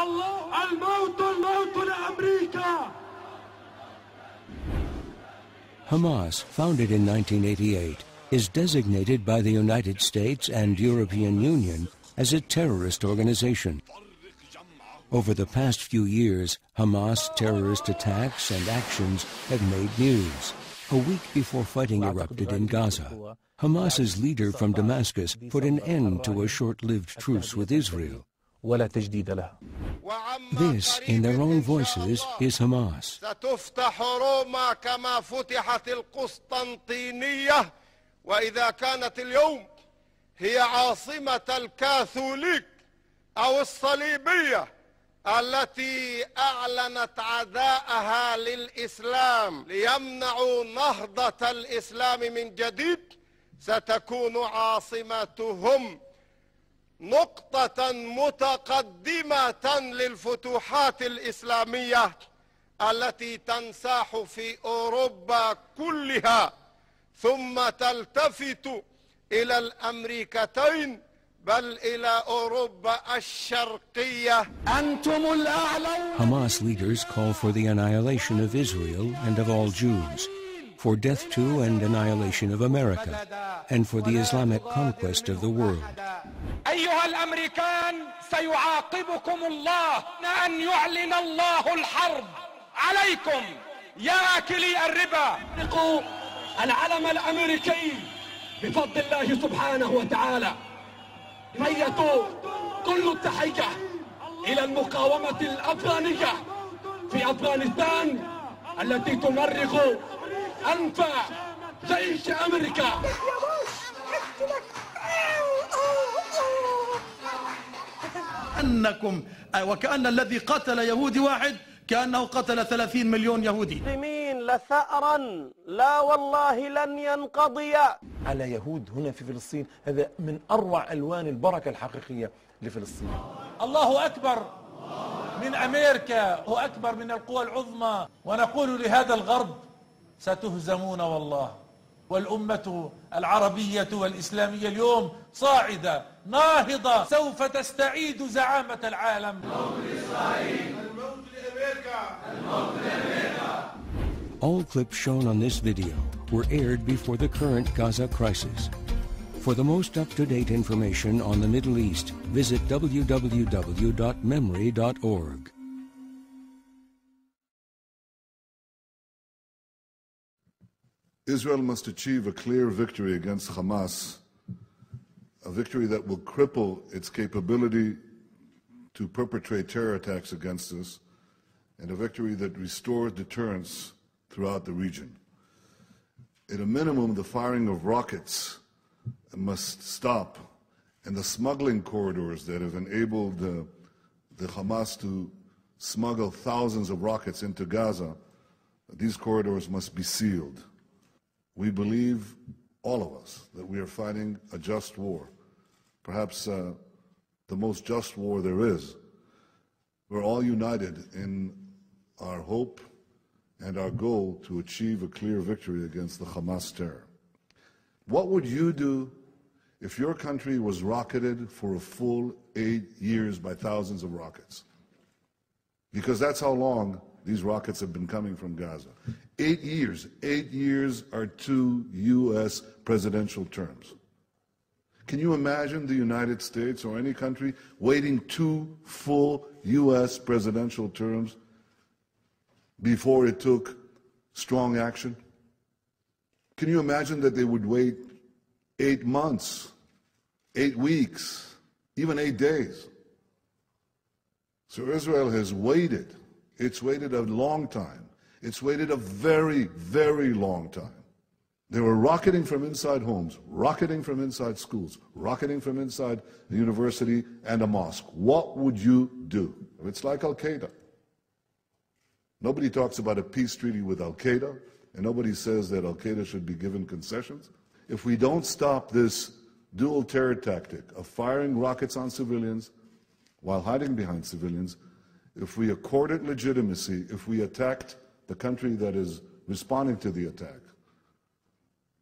الموت لأمريكا. Hamas, founded in 1988, is designated by the United States and European Union as a terrorist organization. Over the past few years, Hamas terrorist attacks and actions have made news. A week before fighting erupted in Gaza, Hamas's leader from Damascus put an end to a short-lived truce with Israel. This, in their own voices, is Hamas. ستفتح روما كما فتحت القسطنطينية وإذا كانت اليوم هي عاصمة الكاثوليك أو الصليبية التي أعلنت عداءها للإسلام ليمنعوا نهضة الإسلام من جديد ستكون عاصمتهم نقطة متقدمة للفتوحات الإسلامية التي تنساح في أوروبا كلها ثم تلتفت إلى الأمريكتين بل إلى أوروبا الشرقية. أنتم الأعلون. Hamas leaders call for the annihilation of Israel and of all Jews, for death to and annihilation of America, and for the Islamic conquest of the world. أيها الأمريكان سيعاقبكم الله أن يعلن الله الحرب عليكم يا آكلي الربا. العلم الأمريكي بفضل الله سبحانه وتعالى. هيئوا كل التحية إلى المقاومة الأفغانية في أفغانستان التي تمرغ أنف جيش أمريكا. أنكم وكأن الذي قتل يهودي واحد كأنه قتل 30 مليون يهودي. مسلمين لثأرا لا والله لن ينقضي. على يهود هنا في فلسطين، هذا من أروع ألوان البركة الحقيقية لفلسطين. الله أكبر من أمريكا وأكبر من القوى العظمى، ونقول لهذا الغرب ستهزمون والله. والأمة العربية والإسلامية اليوم صاعدة ناهضة سوف تستعيد زعامة العالم. الموت لإسرائيل، الموت لأمريكا، الموت لأمريكا. All clips shown on this video were aired before the current Gaza crisis. For the most up-to-date information on the Middle East, visit www.memory.org. Israel must achieve a clear victory against Hamas, a victory that will cripple its capability to perpetrate terror attacks against us, and a victory that restores deterrence throughout the region. At a minimum, the firing of rockets must stop, and the smuggling corridors that have enabled the Hamas to smuggle thousands of rockets into Gaza, these corridors must be sealed. We believe, all of us, that we are fighting a just war, perhaps the most just war there is. We're all united in our hope and our goal to achieve a clear victory against the Hamas terror. What would you do if your country was rocketed for a full 8 years by thousands of rockets? Because that's how long these rockets have been coming from Gaza. 8 years. 8 years are 2 U.S. presidential terms. Can you imagine the United States or any country waiting 2 full U.S. presidential terms before it took strong action? Can you imagine that they would wait 8 months, 8 weeks, even 8 days? So Israel has waited. It's waited a long time. It's waited a very, very long time. They were rocketing from inside homes, rocketing from inside schools, rocketing from inside the university and a mosque. What would you do? It's like Al-Qaeda. Nobody talks about a peace treaty with Al-Qaeda, and nobody says that Al-Qaeda should be given concessions. If we don't stop this dual terror tactic of firing rockets on civilians while hiding behind civilians, if we accorded legitimacy, if we attacked the country that is responding to the attack,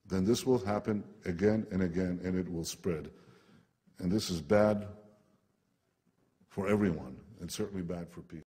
then this will happen again and again, and it will spread. And this is bad for everyone. and certainly bad for peace.